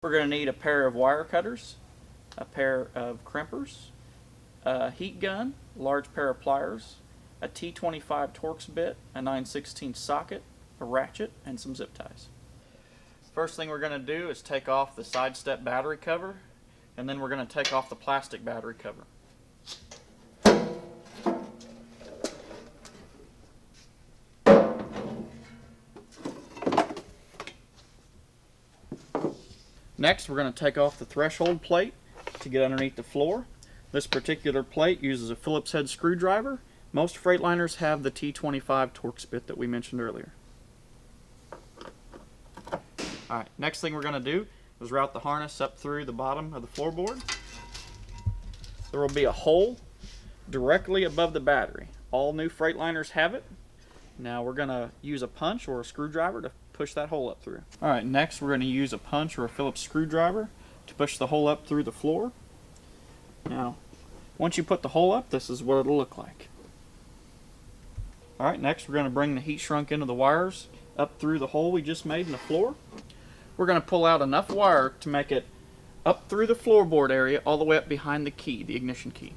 We're going to need a pair of wire cutters, a pair of crimpers, a heat gun, a large pair of pliers, a T25 Torx bit, a 9/16 socket, a ratchet, and some zip ties. First thing we're going to do is take off the side step battery cover, and then we're going to take off the plastic battery cover. Next, we're going to take off the threshold plate to get underneath the floor. This particular plate uses a Phillips head screwdriver. Most Freightliners have the T25 Torx bit that we mentioned earlier. Alright, next thing we're going to do is route the harness up through the bottom of the floorboard. There will be a hole directly above the battery. All new Freightliners have it. Now we're going to use a punch or a screwdriver to push that hole up through. Alright, next we're going to use a punch or a Phillips screwdriver to push the hole up through the floor. Now, once you put the hole up, this is what it'll look like. Alright, next we're going to bring the heat shrunk into the wires up through the hole we just made in the floor. We're going to pull out enough wire to make it up through the floorboard area all the way up behind the key, the ignition key.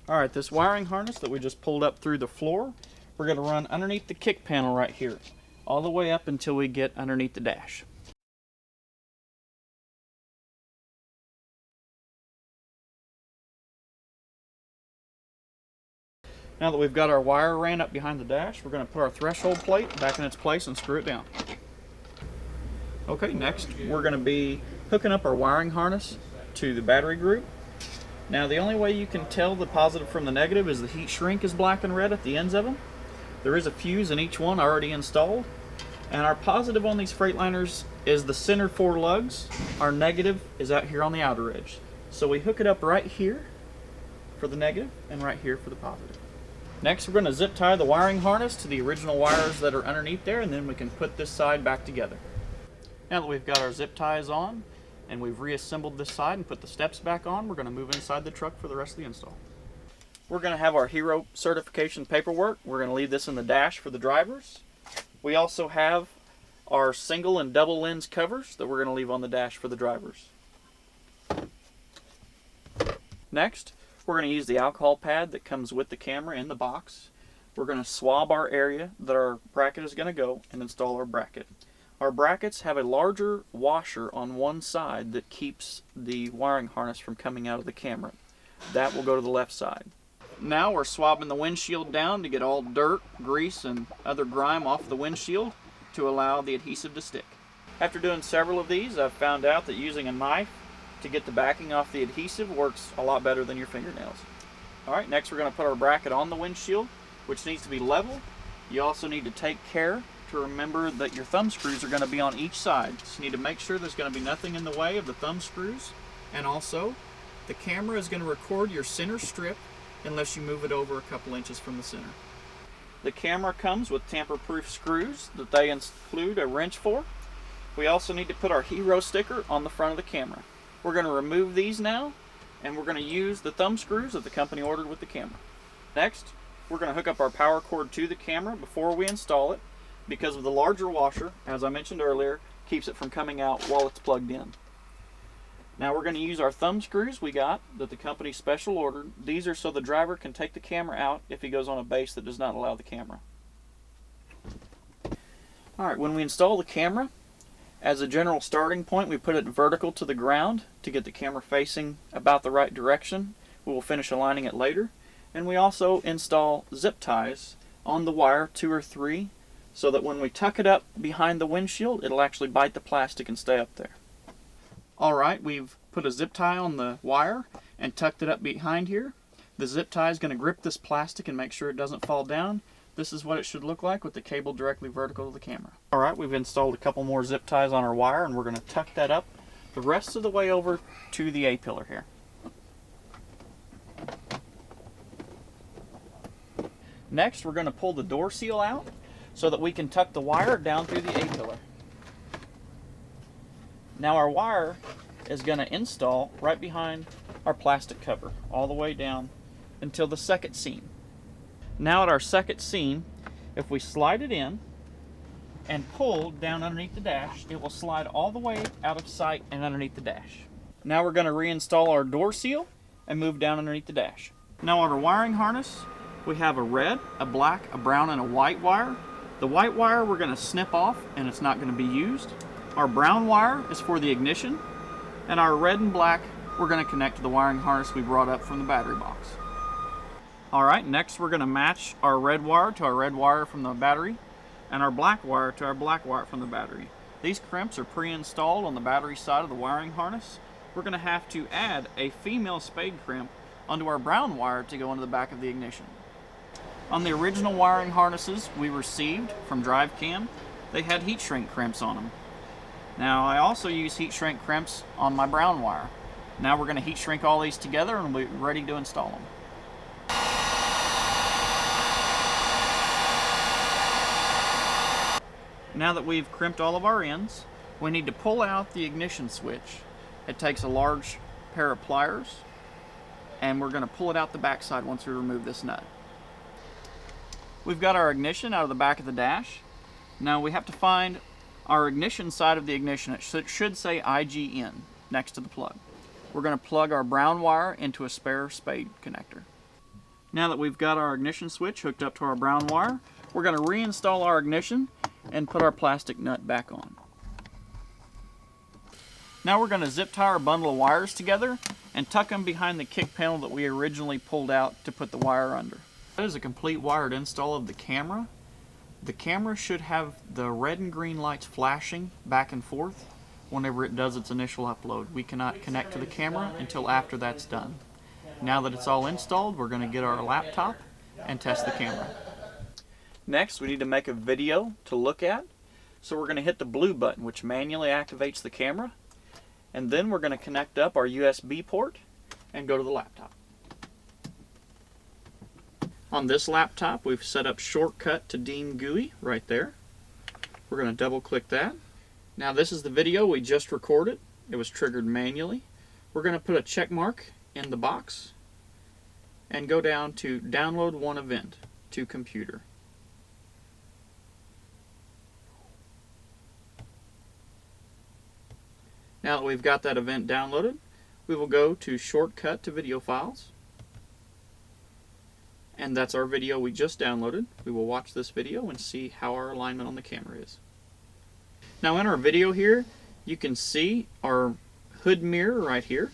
Alright, this wiring harness that we just pulled up through the floor, we're going to run underneath the kick panel right here, all the way up until we get underneath the dash. Now that we've got our wire ran up behind the dash, we're going to put our threshold plate back in its place and screw it down. Okay, next we're going to be hooking up our wiring harness to the battery group. Now the only way you can tell the positive from the negative is the heat shrink is black and red at the ends of them. There is a fuse in each one already installed. And our positive on these Freightliners is the center 4 lugs. Our negative is out here on the outer edge. So we hook it up right here for the negative and right here for the positive. Next, we're going to zip tie the wiring harness to the original wires that are underneath there, and then we can put this side back together. Now that we've got our zip ties on and we've reassembled this side and put the steps back on, we're going to move inside the truck for the rest of the install. We're going to have our Hero certification paperwork. We're going to leave this in the dash for the drivers. We also have our single and double lens covers that we're going to leave on the dash for the drivers. Next, we're going to use the alcohol pad that comes with the camera in the box. We're going to swab our area that our bracket is going to go and install our bracket. Our brackets have a larger washer on one side that keeps the wiring harness from coming out of the camera. That will go to the left side. Now we're swabbing the windshield down to get all dirt, grease, and other grime off the windshield to allow the adhesive to stick. After doing several of these, I've found out that using a knife to get the backing off the adhesive works a lot better than your fingernails. Alright, next we're going to put our bracket on the windshield, which needs to be level. You also need to take care to remember that your thumb screws are going to be on each side. So you need to make sure there's going to be nothing in the way of the thumb screws. And also, the camera is going to record your center strip unless you move it over a couple inches from the center. The camera comes with tamper-proof screws that they include a wrench for. We also need to put our Hero sticker on the front of the camera. We're going to remove these now, and we're going to use the thumb screws that the company ordered with the camera. Next, we're going to hook up our power cord to the camera before we install it, because of the larger washer, as I mentioned earlier, keeps it from coming out while it's plugged in. Now we're going to use our thumb screws we got that the company special ordered. These are so the driver can take the camera out if he goes on a base that does not allow the camera. Alright, when we install the camera, as a general starting point, we put it vertical to the ground to get the camera facing about the right direction. We will finish aligning it later. And we also install zip ties on the wire, 2 or 3, so that when we tuck it up behind the windshield, it'll actually bite the plastic and stay up there. Alright, we've put a zip tie on the wire and tucked it up behind here. The zip tie is going to grip this plastic and make sure it doesn't fall down. This is what it should look like with the cable directly vertical to the camera. Alright, we've installed a couple more zip ties on our wire, and we're going to tuck that up the rest of the way over to the A-pillar here. Next, we're going to pull the door seal out so that we can tuck the wire down through the A-pillar. Now our wire is going to install right behind our plastic cover, all the way down until the second seam. Now at our second seam, if we slide it in, and pull down underneath the dash, it will slide all the way out of sight and underneath the dash. Now we're going to reinstall our door seal and move down underneath the dash. Now on our wiring harness, we have a red, a black, a brown, and a white wire. The white wire we're going to snip off and it's not going to be used. Our brown wire is for the ignition, and our red and black we're going to connect to the wiring harness we brought up from the battery box. Alright, next we're going to match our red wire to our red wire from the battery, and our black wire to our black wire from the battery. These crimps are pre-installed on the battery side of the wiring harness. We're going to have to add a female spade crimp onto our brown wire to go into the back of the ignition. On the original wiring harnesses we received from DriveCam, they had heat shrink crimps on them. Now I also use heat shrink crimps on my brown wire. Now we're going to heat shrink all these together and we're ready to install them. Now that we've crimped all of our ends, we need to pull out the ignition switch. It takes a large pair of pliers, and we're going to pull it out the backside once we remove this nut. We've got our ignition out of the back of the dash. Now we have to find our ignition side of the ignition. It should say IGN next to the plug. We're going to plug our brown wire into a spare spade connector. Now that we've got our ignition switch hooked up to our brown wire, we're going to reinstall our ignition and put our plastic nut back on. Now we're going to zip tie our bundle of wires together and tuck them behind the kick panel that we originally pulled out to put the wire under. That is a complete wired install of the camera. The camera should have the red and green lights flashing back and forth whenever it does its initial upload. We cannot connect to the camera until after that's done. Now that it's all installed, we're going to get our laptop and test the camera. Next, we need to make a video to look at. So we're going to hit the blue button, which manually activates the camera. And then we're going to connect up our USB port and go to the laptop. On this laptop, we've set up shortcut to Dean GUI right there. We're going to double click that. Now this is the video we just recorded. It was triggered manually. We're going to put a check mark in the box and go down to download one event to computer. Now that we've got that event downloaded, we will go to shortcut to video files. And that's our video we just downloaded. We will watch this video and see how our alignment on the camera is. Now in our video here, you can see our hood mirror right here.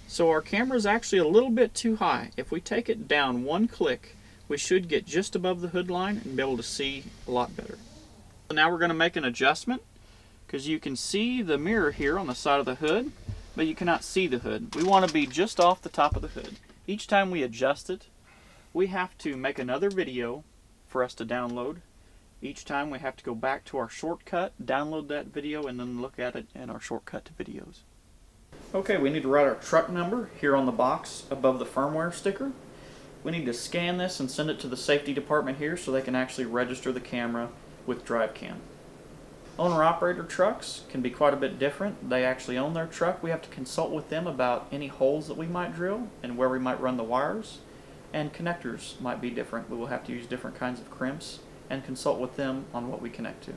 So our camera is actually a little bit too high. If we take it down one click, we should get just above the hood line and be able to see a lot better. So now we're going to make an adjustment, because you can see the mirror here on the side of the hood, but you cannot see the hood. We want to be just off the top of the hood. Each time we adjust it, we have to make another video for us to download. Each time we have to go back to our shortcut, download that video, and then look at it in our shortcut to videos. Okay, we need to write our truck number here on the box above the firmware sticker. We need to scan this and send it to the safety department here so they can actually register the camera with DriveCam. Owner-operator trucks can be quite a bit different. They actually own their truck. We have to consult with them about any holes that we might drill and where we might run the wires. And connectors might be different. We will have to use different kinds of crimps and consult with them on what we connect to.